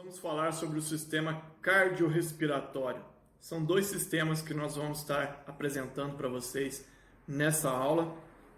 vamos falar sobre o sistema cardiorrespiratório. São dois sistemas que nós vamos estar apresentando para vocês nessa aula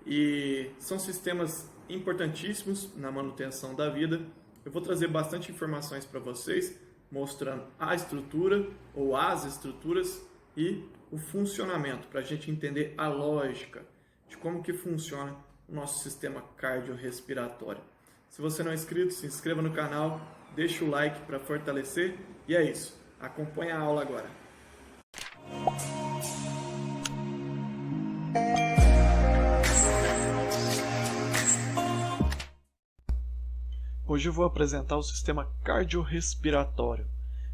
e são sistemas importantíssimos na manutenção da vida. Eu vou trazer bastante informações para vocês, mostrando a estrutura ou as estruturas e o funcionamento, para a gente entender a lógica de como que funciona o nosso sistema cardiorrespiratório. Se você não é inscrito, se inscreva no canal, deixa o like para fortalecer e é isso. Acompanhe a aula agora. Hoje eu vou apresentar o sistema cardiorrespiratório,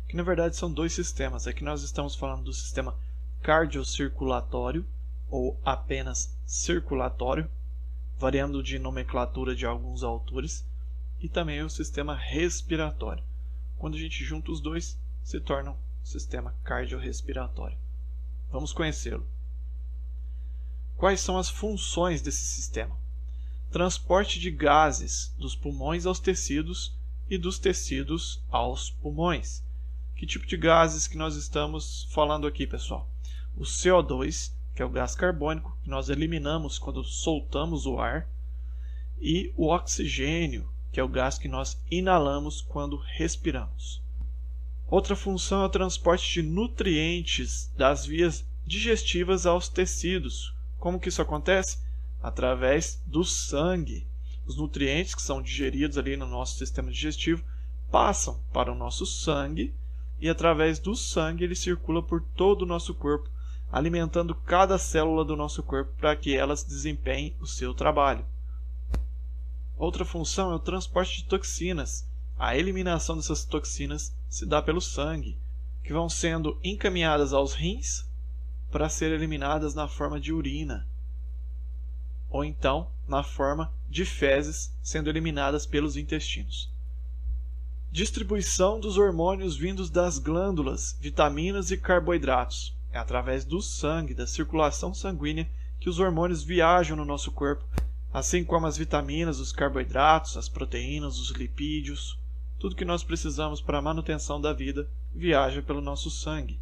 que na verdade são dois sistemas. Aqui nós estamos falando do sistema cardiocirculatório ou apenas circulatório, variando de nomenclatura de alguns autores, e também o sistema respiratório. Quando a gente junta os dois, se torna um sistema cardiorrespiratório. Vamos conhecê-lo. Quais são as funções desse sistema? Transporte de gases dos pulmões aos tecidos e dos tecidos aos pulmões. Que tipo de gases que nós estamos falando aqui, pessoal? O CO2, que é o gás carbônico, que nós eliminamos quando soltamos o ar, e o oxigênio, que é o gás que nós inalamos quando respiramos. Outra função é o transporte de nutrientes das vias digestivas aos tecidos. Como que isso acontece? Através do sangue. Os nutrientes que são digeridos ali no nosso sistema digestivo passam para o nosso sangue e através do sangue ele circula por todo o nosso corpo, alimentando cada célula do nosso corpo para que elas desempenhem o seu trabalho. Outra função é o transporte de toxinas. A eliminação dessas toxinas se dá pelo sangue, que vão sendo encaminhadas aos rins para serem eliminadas na forma de urina, ou então na forma de fezes sendo eliminadas pelos intestinos. Distribuição dos hormônios vindos das glândulas, vitaminas e carboidratos. É através do sangue, da circulação sanguínea, que os hormônios viajam no nosso corpo, assim como as vitaminas, os carboidratos, as proteínas, os lipídios. Tudo que nós precisamos para a manutenção da vida viaja pelo nosso sangue.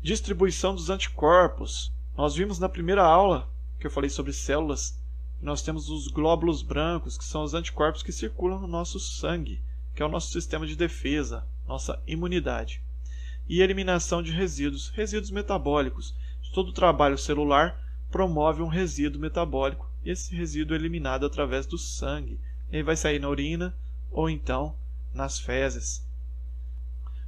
Distribuição dos anticorpos. Nós vimos na primeira aula, que eu falei sobre células, que nós temos os glóbulos brancos, que são os anticorpos que circulam no nosso sangue, que é o nosso sistema de defesa, nossa imunidade. E eliminação de resíduos, resíduos metabólicos. Todo o trabalho celular promove um resíduo metabólico e esse resíduo é eliminado através do sangue. Ele vai sair na urina ou então nas fezes.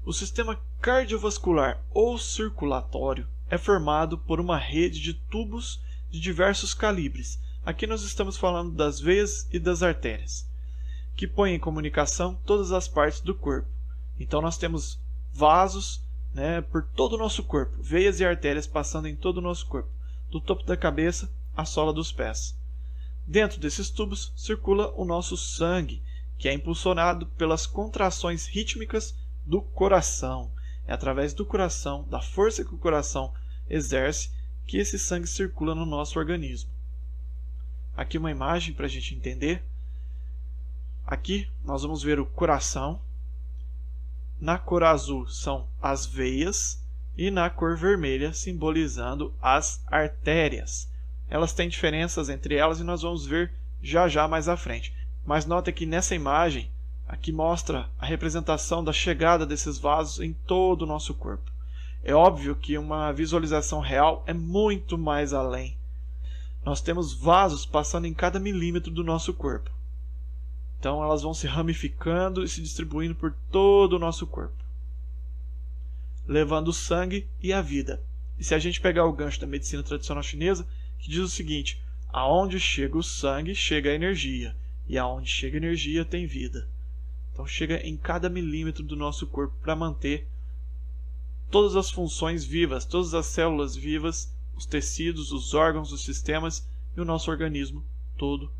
O sistema cardiovascular ou circulatório é formado por uma rede de tubos de diversos calibres. Aqui nós estamos falando das veias e das artérias, que põem em comunicação todas as partes do corpo. Então nós temos vasos, por todo o nosso corpo, veias e artérias passando em todo o nosso corpo, do topo da cabeça à sola dos pés. Dentro desses tubos circula o nosso sangue, que é impulsionado pelas contrações rítmicas do coração. É através do coração, da força que o coração exerce, que esse sangue circula no nosso organismo. Aqui uma imagem para a gente entender. Aqui nós vamos ver o coração. Na cor azul são as veias e na cor vermelha simbolizando as artérias. Elas têm diferenças entre elas e nós vamos ver já mais à frente. Mas nota que nessa imagem, aqui mostra a representação da chegada desses vasos em todo o nosso corpo. É óbvio que uma visualização real é muito mais além. Nós temos vasos passando em cada milímetro do nosso corpo. Então elas vão se ramificando e se distribuindo por todo o nosso corpo, levando o sangue e a vida. E se a gente pegar o gancho da medicina tradicional chinesa, que diz o seguinte: aonde chega o sangue, chega a energia, e aonde chega a energia tem vida. Então chega em cada milímetro do nosso corpo para manter todas as funções vivas, todas as células vivas, os tecidos, os órgãos, os sistemas e o nosso organismo todo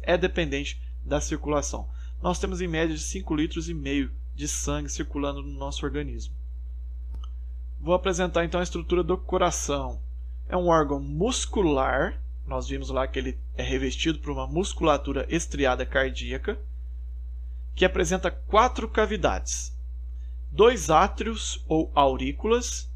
é dependente da circulação. Nós temos em média de 5,5 litros de sangue circulando no nosso organismo. Vou apresentar então a estrutura do coração. É um órgão muscular, nós vimos lá que ele é revestido por uma musculatura estriada cardíaca, que apresenta 4 cavidades. 2 átrios ou aurículas,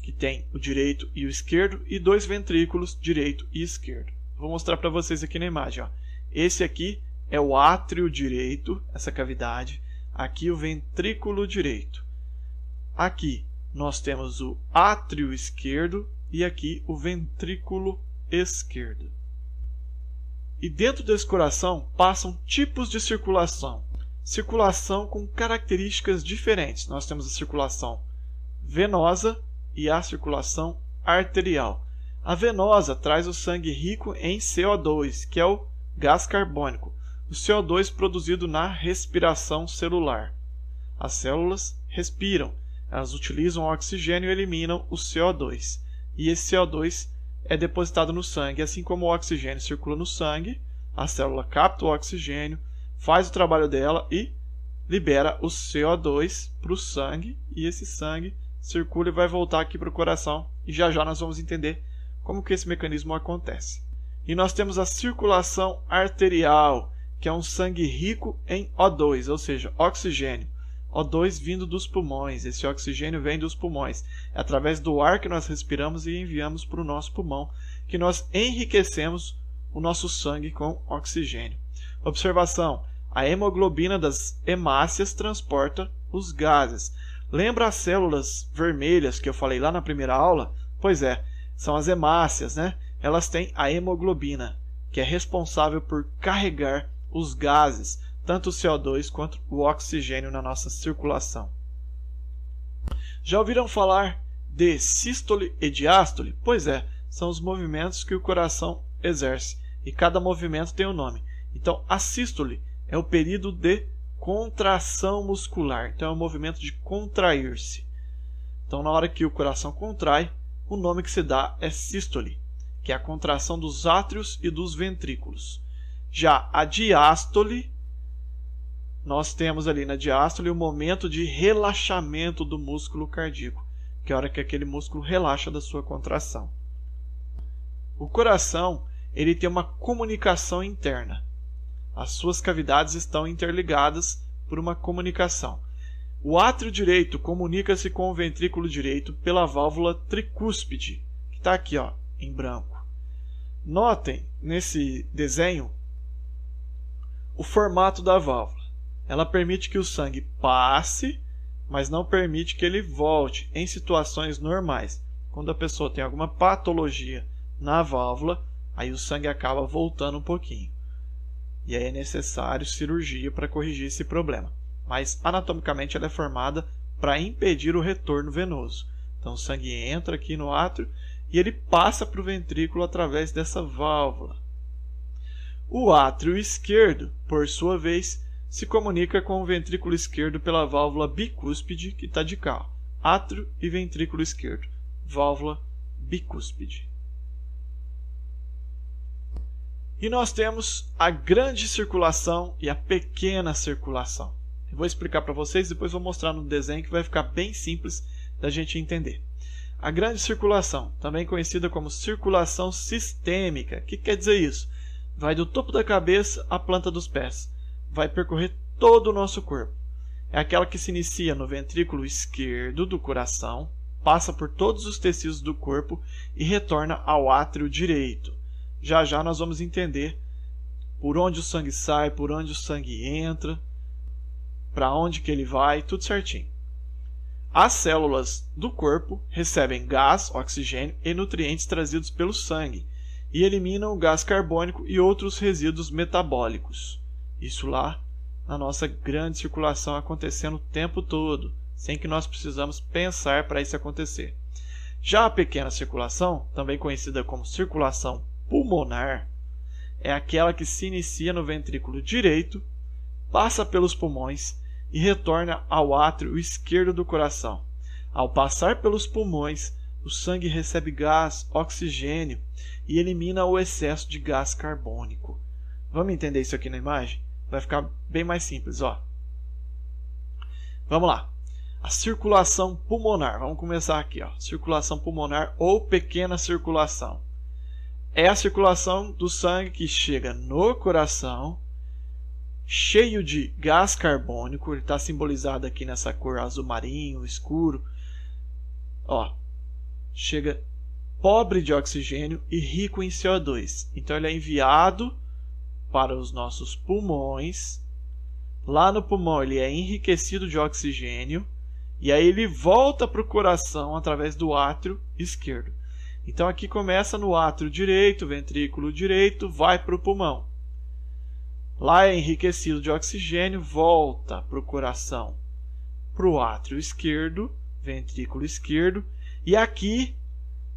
que tem o direito e o esquerdo, e 2 ventrículos, direito e esquerdo. Vou mostrar para vocês aqui na imagem. Ó. Esse aqui é o átrio direito, essa cavidade. Aqui o ventrículo direito. Aqui nós temos o átrio esquerdo e aqui o ventrículo esquerdo. E dentro desse coração passam tipos de circulação. Circulação com características diferentes. Nós temos a circulação venosa e a circulação arterial. A venosa traz o sangue rico em CO2, que é o gás carbônico, o CO2 produzido na respiração celular. As células respiram, elas utilizam o oxigênio e eliminam o CO2. E esse CO2 é depositado no sangue, assim como o oxigênio circula no sangue, a célula capta o oxigênio, faz o trabalho dela e libera o CO2 para o sangue, e esse sangue circula e vai voltar aqui para o coração, e já já nós vamos entender como que esse mecanismo acontece. E nós temos a circulação arterial, que é um sangue rico em O2, ou seja, oxigênio. O2 vindo dos pulmões, esse oxigênio vem dos pulmões. É através do ar que nós respiramos e enviamos para o nosso pulmão, que nós enriquecemos o nosso sangue com oxigênio. Observação, a hemoglobina das hemácias transporta os gases. Lembra as células vermelhas que eu falei lá na primeira aula? Pois é, são as hemácias, né? Elas têm a hemoglobina, que é responsável por carregar os gases, tanto o CO2 quanto o oxigênio na nossa circulação. Já ouviram falar de sístole e diástole? Pois é, são os movimentos que o coração exerce, e cada movimento tem um nome. Então, a sístole é o período de contração muscular, então é o movimento de contrair-se. Então, na hora que o coração contrai, o nome que se dá é sístole, que é a contração dos átrios e dos ventrículos. Já a diástole, nós temos ali na diástole o momento de relaxamento do músculo cardíaco, que é a hora que aquele músculo relaxa da sua contração. O coração, ele tem uma comunicação interna. As suas cavidades estão interligadas por uma comunicação. O átrio direito comunica-se com o ventrículo direito pela válvula tricúspide, que está aqui, ó, em branco. Notem nesse desenho o formato da válvula. Ela permite que o sangue passe, mas não permite que ele volte em situações normais. Quando a pessoa tem alguma patologia na válvula, aí o sangue acaba voltando um pouquinho. E aí é necessário cirurgia para corrigir esse problema. Mas anatomicamente ela é formada para impedir o retorno venoso. Então o sangue entra aqui no átrio e ele passa para o ventrículo através dessa válvula. O átrio esquerdo, por sua vez, se comunica com o ventrículo esquerdo pela válvula bicúspide, que está de cá. Átrio e ventrículo esquerdo. Válvula bicúspide. E nós temos a grande circulação e a pequena circulação. Eu vou explicar para vocês, depois vou mostrar no desenho que vai ficar bem simples da gente entender. A grande circulação, também conhecida como circulação sistêmica. O que quer dizer isso? Vai do topo da cabeça à planta dos pés. Vai percorrer todo o nosso corpo. É aquela que se inicia no ventrículo esquerdo do coração, passa por todos os tecidos do corpo e retorna ao átrio direito. Já já nós vamos entender por onde o sangue sai, por onde o sangue entra, para onde que ele vai, tudo certinho. As células do corpo recebem gás, oxigênio e nutrientes trazidos pelo sangue e eliminam o gás carbônico e outros resíduos metabólicos. Isso lá na nossa grande circulação acontecendo o tempo todo, sem que nós precisamos pensar para isso acontecer. Já a pequena circulação, também conhecida como circulação pulmonar, é aquela que se inicia no ventrículo direito, passa pelos pulmões e retorna ao átrio esquerdo do coração. Ao passar pelos pulmões, o sangue recebe gás, oxigênio e elimina o excesso de gás carbônico. Vamos entender isso aqui na imagem? Vai ficar bem mais simples, ó. Vamos lá. A circulação pulmonar. Vamos começar aqui, ó. Circulação pulmonar ou pequena circulação. É a circulação do sangue que chega no coração, cheio de gás carbônico, ele está simbolizado aqui nessa cor azul marinho, escuro. Ó, chega pobre de oxigênio e rico em CO2. Então ele é enviado para os nossos pulmões. Lá no pulmão ele é enriquecido de oxigênio e aí ele volta para o coração através do átrio esquerdo. Então aqui começa no átrio direito, ventrículo direito, vai para o pulmão. Lá é enriquecido de oxigênio, volta para o coração, para o átrio esquerdo, ventrículo esquerdo. E aqui,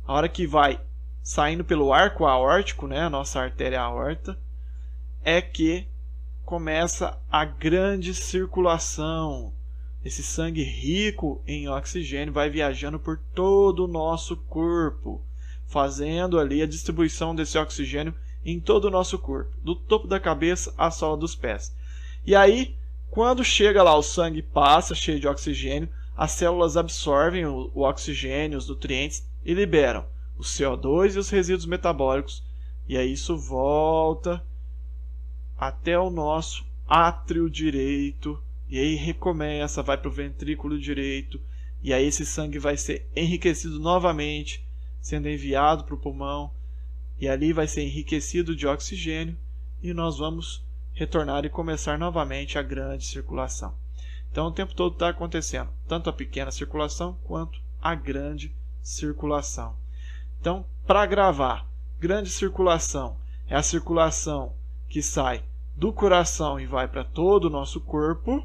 a hora que vai saindo pelo arco aórtico, né, a nossa artéria aorta, é que começa a grande circulação. Esse sangue rico em oxigênio vai viajando por todo o nosso corpo, fazendo ali a distribuição desse oxigênio em todo o nosso corpo, do topo da cabeça à sola dos pés. E aí, quando chega lá, o sangue passa cheio de oxigênio, as células absorvem o oxigênio, os nutrientes e liberam o CO2 e os resíduos metabólicos. E aí isso volta até o nosso átrio direito. E aí recomeça, vai para o ventrículo direito. E aí esse sangue vai ser enriquecido novamente, sendo enviado para o pulmão. E ali vai ser enriquecido de oxigênio. E nós vamos retornar e começar novamente a grande circulação. Então o tempo todo está acontecendo, tanto a pequena circulação quanto a grande circulação. Então, para gravar, grande circulação é a circulação que sai do coração e vai para todo o nosso corpo.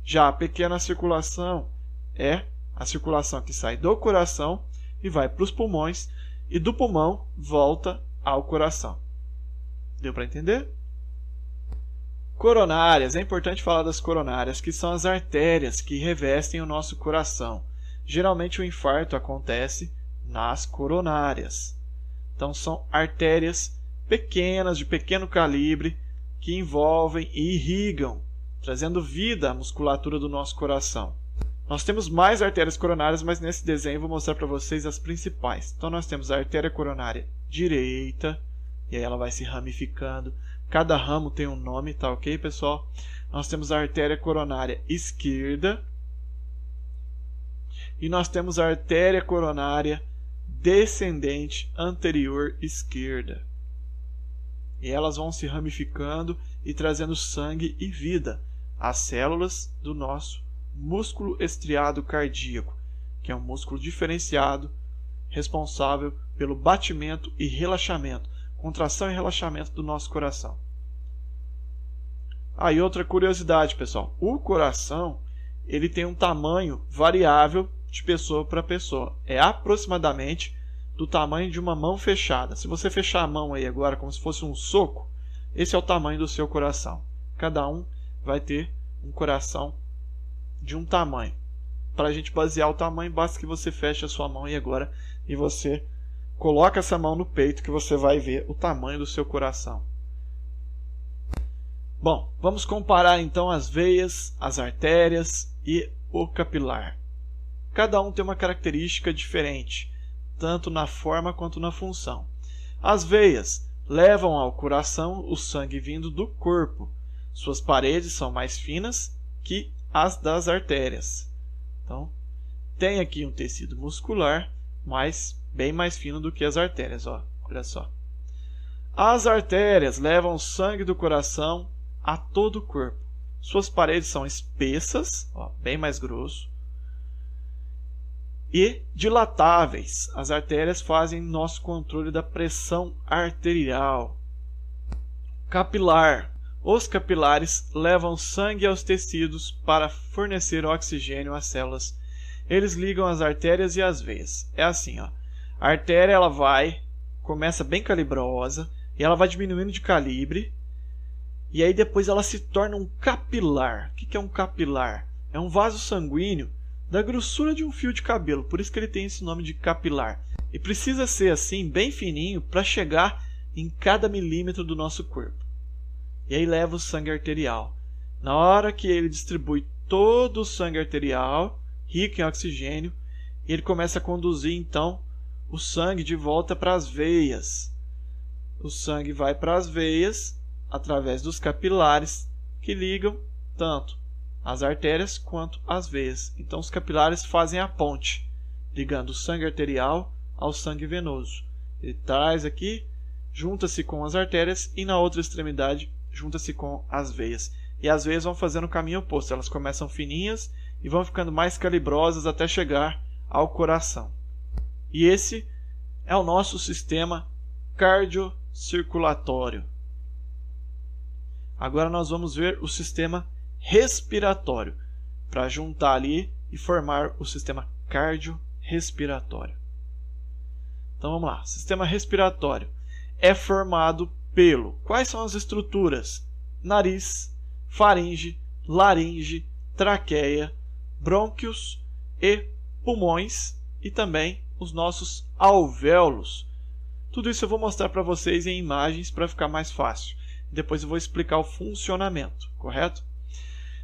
Já a pequena circulação é a circulação que sai do coração e vai para os pulmões e do pulmão volta ao coração. Deu para entender? Coronárias, é importante falar das coronárias, que são as artérias que revestem o nosso coração. Geralmente o infarto acontece nas coronárias. Então são artérias pequenas, de pequeno calibre, que envolvem e irrigam, trazendo vida à musculatura do nosso coração. Nós temos mais artérias coronárias, mas nesse desenho eu vou mostrar para vocês as principais. Então nós temos a artéria coronária direita, e aí ela vai se ramificando. Cada ramo tem um nome, tá ok, pessoal? Nós temos a artéria coronária esquerda. E nós temos a artéria coronária descendente anterior esquerda. E elas vão se ramificando e trazendo sangue e vida às células do nosso músculo estriado cardíaco, que é um músculo diferenciado, responsável pelo batimento e relaxamento, contração e relaxamento do nosso coração. E outra curiosidade, pessoal, o coração ele tem um tamanho variável de pessoa para pessoa. É aproximadamente do tamanho de uma mão fechada. Se você fechar a mão aí agora como se fosse um soco, esse é o tamanho do seu coração. Cada um vai ter um coração de um tamanho. Para a gente basear o tamanho, basta que você feche a sua mão aí agora e você coloca essa mão no peito que você vai ver o tamanho do seu coração. Bom, vamos comparar então as veias, as artérias e o capilar. Cada um tem uma característica diferente, tanto na forma quanto na função. As veias levam ao coração o sangue vindo do corpo. Suas paredes são mais finas que as das artérias. Então, tem aqui um tecido muscular, mas bem mais fino do que as artérias. Olha só. As artérias levam o sangue do coração a todo o corpo. Suas paredes são espessas, bem mais grosso, e dilatáveis. As artérias fazem nosso controle da pressão arterial. Capilar. Os capilares levam sangue aos tecidos para fornecer oxigênio às células. Eles ligam as artérias e as veias. É assim, A artéria ela começa bem calibrosa e ela vai diminuindo de calibre. E aí depois ela se torna um capilar. O que é um capilar? É um vaso sanguíneo da grossura de um fio de cabelo. Por isso que ele tem esse nome de capilar. E precisa ser assim, bem fininho, para chegar em cada milímetro do nosso corpo. E aí leva o sangue arterial. Na hora que ele distribui todo o sangue arterial, rico em oxigênio, ele começa a conduzir então o sangue de volta para as veias. O sangue vai para as veias através dos capilares que ligam tanto as artérias quanto as veias. Então os capilares fazem a ponte, ligando o sangue arterial ao sangue venoso. Ele traz aqui, junta-se com as artérias e na outra extremidade junta-se com as veias. E as veias vão fazendo o caminho oposto, elas começam fininhas e vão ficando mais calibrosas até chegar ao coração. E esse é o nosso sistema cardiocirculatório. Agora nós vamos ver o sistema respiratório, para juntar ali e formar o sistema cardiorrespiratório. Então vamos lá. Sistema respiratório é formado pelo... Quais são as estruturas? Nariz, faringe, laringe, traqueia, brônquios e pulmões, e também os nossos alvéolos. Tudo isso eu vou mostrar para vocês em imagens para ficar mais fácil. Depois eu vou explicar o funcionamento, correto?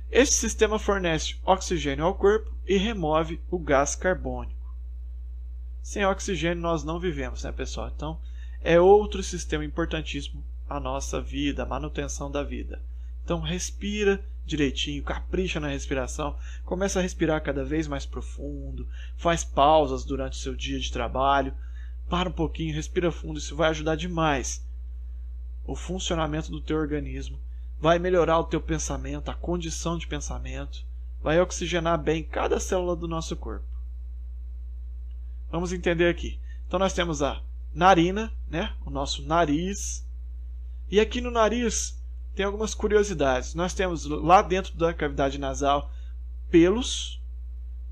Este sistema fornece oxigênio ao corpo e remove o gás carbônico. Sem oxigênio nós não vivemos, né, pessoal? Então é outro sistema importantíssimo à nossa vida, a manutenção da vida. Então respira direitinho, capricha na respiração, começa a respirar cada vez mais profundo, faz pausas durante o seu dia de trabalho, para um pouquinho, respira fundo, isso vai ajudar demais o funcionamento do teu organismo, vai melhorar o teu pensamento, a condição de pensamento, vai oxigenar bem cada célula do nosso corpo. Vamos entender aqui. Então nós temos a narina, né? O nosso nariz, e aqui no nariz tem algumas curiosidades. Nós temos lá dentro da cavidade nasal pelos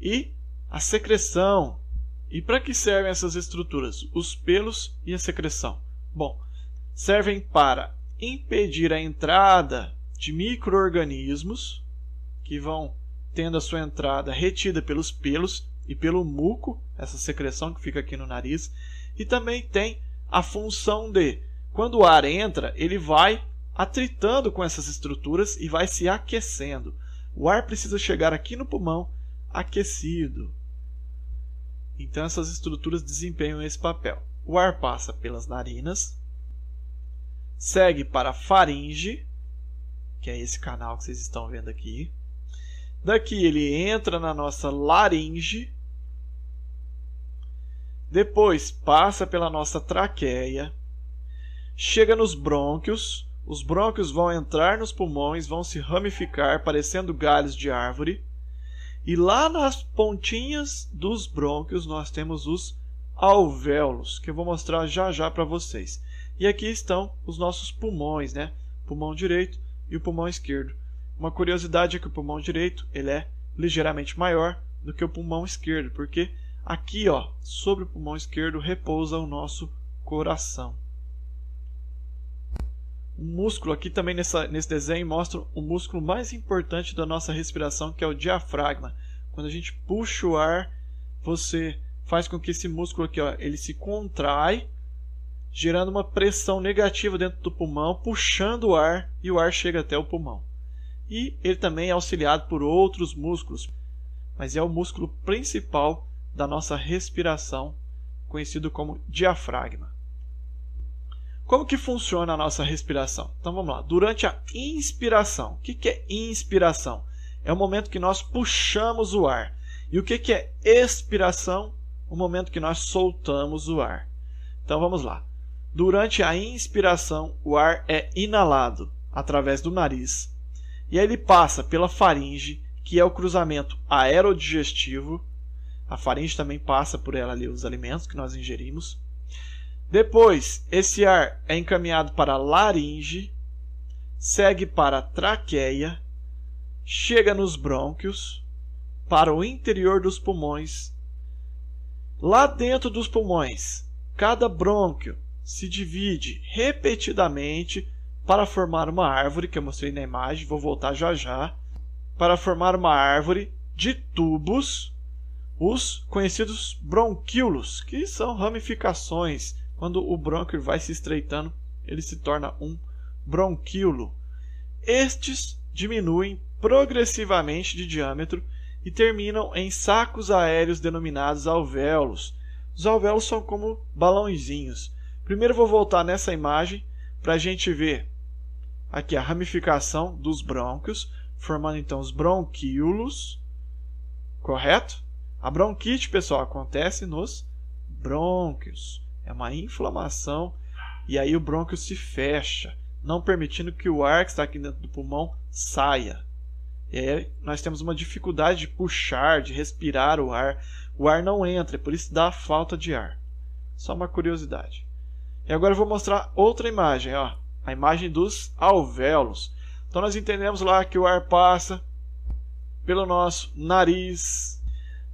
e a secreção. E para que servem essas estruturas? Os pelos e a secreção? Bom, servem para impedir a entrada de micro-organismos que vão tendo a sua entrada retida pelos pelos e pelo muco, essa secreção que fica aqui no nariz. E também tem a função de, quando o ar entra, ele vai atritando com essas estruturas e vai se aquecendo. O ar precisa chegar aqui no pulmão aquecido. Então essas estruturas desempenham esse papel. O ar passa pelas narinas, segue para a faringe, que é esse canal que vocês estão vendo aqui. Daqui ele entra na nossa laringe, depois passa pela nossa traqueia, chega nos brônquios. Os brônquios vão entrar nos pulmões, vão se ramificar, parecendo galhos de árvore. E lá nas pontinhas dos brônquios nós temos os alvéolos, que eu vou mostrar já já para vocês. E aqui estão os nossos pulmões, né? Pulmão direito e o pulmão esquerdo. Uma curiosidade é que o pulmão direito ele é ligeiramente maior do que o pulmão esquerdo, porque aqui, ó, sobre o pulmão esquerdo repousa o nosso coração. O músculo aqui também nesse desenho mostra o músculo mais importante da nossa respiração, que é o diafragma. Quando a gente puxa o ar, você faz com que esse músculo aqui, ó, ele se contrai, gerando uma pressão negativa dentro do pulmão, puxando o ar, e o ar chega até o pulmão. E ele também é auxiliado por outros músculos, mas é o músculo principal da nossa respiração, conhecido como diafragma. Como que funciona a nossa respiração? Então vamos lá. Durante a inspiração, o que é inspiração? É o momento que nós puxamos o ar. E o que é expiração? O momento que nós soltamos o ar. Então vamos lá. Durante a inspiração, o ar é inalado através do nariz. E aí ele passa pela faringe, que é o cruzamento aerodigestivo. A faringe também passa por ela ali os alimentos que nós ingerimos. Depois, esse ar é encaminhado para a laringe, segue para a traqueia, chega nos brônquios, para o interior dos pulmões. Lá dentro dos pulmões, cada brônquio se divide repetidamente para formar uma árvore, que eu mostrei na imagem, vou voltar já já, para formar uma árvore de tubos, os conhecidos bronquíolos, que são ramificações. Quando o brônquio vai se estreitando, ele se torna um bronquíolo. Estes diminuem progressivamente de diâmetro e terminam em sacos aéreos denominados alvéolos. Os alvéolos são como balãozinhos. Primeiro vou voltar nessa imagem para a gente ver aqui a ramificação dos brônquios, formando então os bronquíolos, correto? A bronquite, pessoal, acontece nos brônquios. É uma inflamação e aí o brônquio se fecha, não permitindo que o ar que está aqui dentro do pulmão saia. E aí nós temos uma dificuldade de puxar, de respirar o ar não entra, por isso dá falta de ar. Só uma curiosidade. E agora eu vou mostrar outra imagem, ó, a imagem dos alvéolos. Então nós entendemos lá que o ar passa pelo nosso nariz,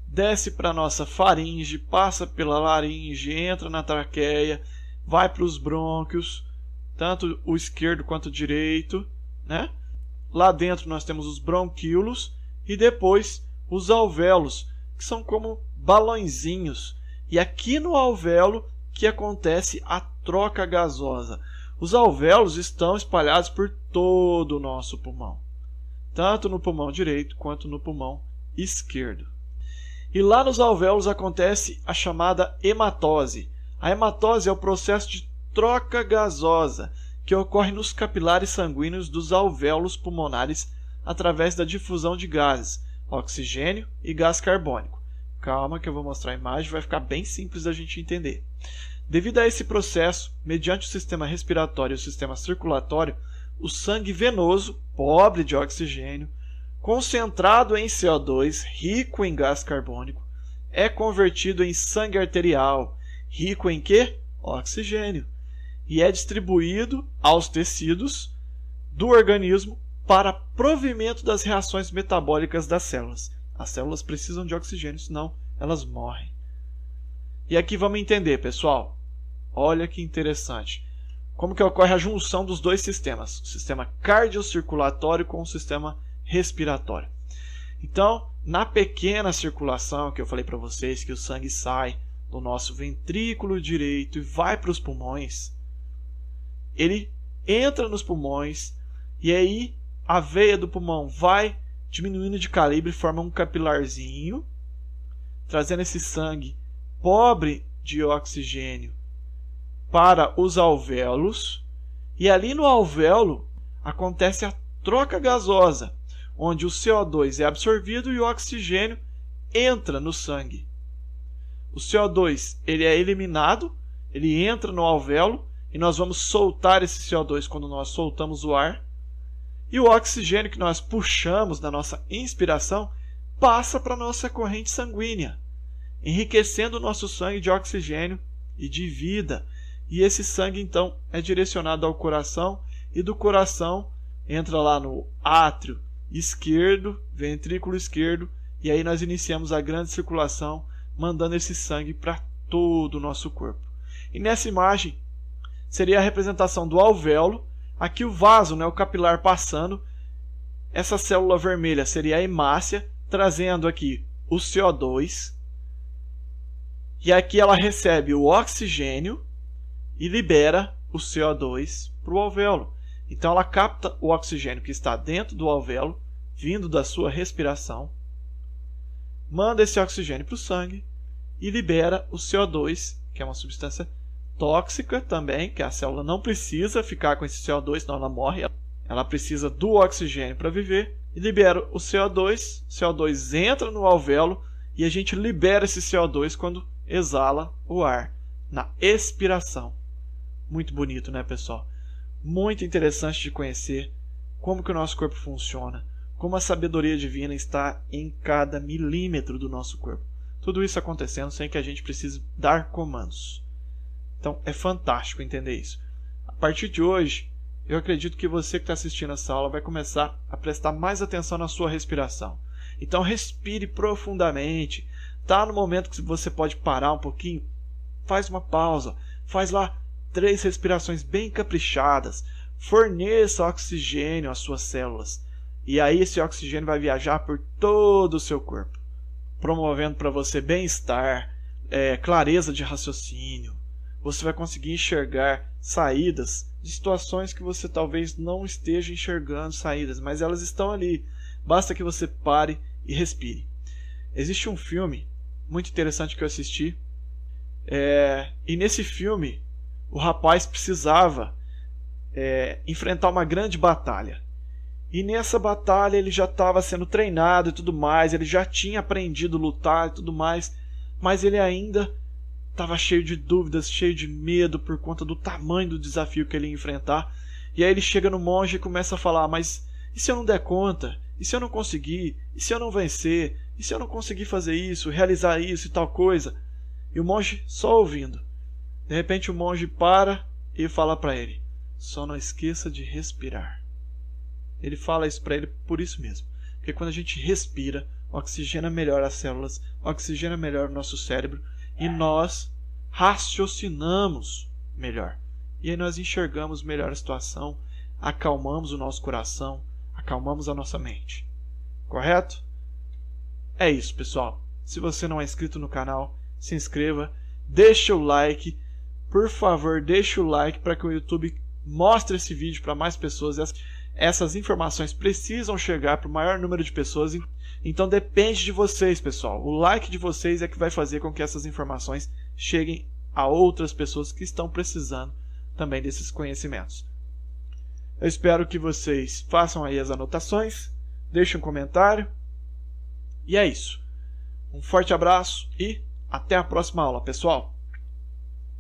desce para a nossa faringe, passa pela laringe, entra na traqueia, vai para os brônquios, tanto o esquerdo quanto o direito, né? Lá dentro nós temos os bronquíolos e depois os alvéolos, que são como balõezinhos. E aqui no alvéolo que acontece a troca gasosa. Os alvéolos estão espalhados por todo o nosso pulmão, tanto no pulmão direito quanto no pulmão esquerdo. E lá nos alvéolos acontece a chamada hematose. A hematose é o processo de troca gasosa que ocorre nos capilares sanguíneos dos alvéolos pulmonares através da difusão de gases, oxigênio e gás carbônico. Calma que eu vou mostrar a imagem, vai ficar bem simples da gente entender. Devido a esse processo, mediante o sistema respiratório e o sistema circulatório, o sangue venoso, pobre de oxigênio, concentrado em CO2, rico em gás carbônico, é convertido em sangue arterial, rico em quê? Oxigênio. E é distribuído aos tecidos do organismo para provimento das reações metabólicas das células. As células precisam de oxigênio, senão elas morrem. E aqui vamos entender, pessoal. Olha que interessante. Como que ocorre a junção dos dois sistemas, o sistema cardiocirculatório com o sistema respiratório. Então, na pequena circulação que eu falei para vocês, que o sangue sai do nosso ventrículo direito e vai para os pulmões, ele entra nos pulmões e aí a veia do pulmão vai diminuindo de calibre e forma um capilarzinho, trazendo esse sangue pobre de oxigênio para os alvéolos. E ali no alvéolo acontece a troca gasosa, onde o CO2 é absorvido e o oxigênio entra no sangue. O CO2 ele é eliminado, ele entra no alvéolo, e nós vamos soltar esse CO2 quando nós soltamos o ar. E o oxigênio que nós puxamos na nossa inspiração passa para a nossa corrente sanguínea, enriquecendo o nosso sangue de oxigênio e de vida. E esse sangue então é direcionado ao coração e do coração entra lá no átrio esquerdo, ventrículo esquerdo, e aí nós iniciamos a grande circulação, mandando esse sangue para todo o nosso corpo. E nessa imagem seria a representação do alvéolo, aqui o vaso, né, o capilar passando, essa célula vermelha seria a hemácia, trazendo aqui o CO2, e aqui ela recebe o oxigênio e libera o CO2 para o alvéolo. Então ela capta o oxigênio que está dentro do alvéolo, vindo da sua respiração, manda esse oxigênio para o sangue e libera o CO2, que é uma substância tóxica também, que a célula não precisa ficar com esse CO2, senão ela morre. Ela precisa do oxigênio para viver e libera o CO2. O CO2 entra no alvéolo e a gente libera esse CO2 quando exala o ar, na expiração. Muito bonito, né, pessoal? Muito interessante de conhecer como que o nosso corpo funciona, como a sabedoria divina está em cada milímetro do nosso corpo. Tudo isso acontecendo sem que a gente precise dar comandos. Então é fantástico entender isso. A partir de hoje, eu acredito que você que está assistindo essa aula vai começar a prestar mais atenção na sua respiração. Então respire profundamente. Está no momento que você pode parar um pouquinho, faz uma pausa, faz lá 3 respirações bem caprichadas, forneça oxigênio às suas células. E aí esse oxigênio vai viajar por todo o seu corpo, promovendo para você bem-estar, clareza de raciocínio. Você vai conseguir enxergar saídas de situações que você talvez não esteja enxergando saídas, mas elas estão ali. Basta que você pare e respire. Existe um filme muito interessante que eu assisti, e nesse filme o rapaz precisava enfrentar uma grande batalha. E nessa batalha ele já estava sendo treinado e tudo mais, ele já tinha aprendido a lutar e tudo mais, mas ele ainda estava cheio de dúvidas, cheio de medo por conta do tamanho do desafio que ele ia enfrentar. E aí ele chega no monge e começa a falar: mas e se eu não der conta? E se eu não conseguir? E se eu não vencer? E se eu não conseguir fazer isso, realizar isso e tal coisa? E o monge só ouvindo. De repente o monge para e fala para ele: só não esqueça de respirar. Ele fala isso para ele por isso mesmo. Porque quando a gente respira, oxigena melhor as células, oxigena melhor o nosso cérebro e nós raciocinamos melhor. E aí nós enxergamos melhor a situação, acalmamos o nosso coração, acalmamos a nossa mente. Correto? É isso, pessoal. Se você não é inscrito no canal, se inscreva, deixa o like. Por favor, deixa o like para que o YouTube mostre esse vídeo para mais pessoas. Essas informações precisam chegar para o maior número de pessoas, então depende de vocês, pessoal. O like de vocês é que vai fazer com que essas informações cheguem a outras pessoas que estão precisando também desses conhecimentos. Eu espero que vocês façam aí as anotações, deixem um comentário, e é isso. Um forte abraço e até a próxima aula, pessoal!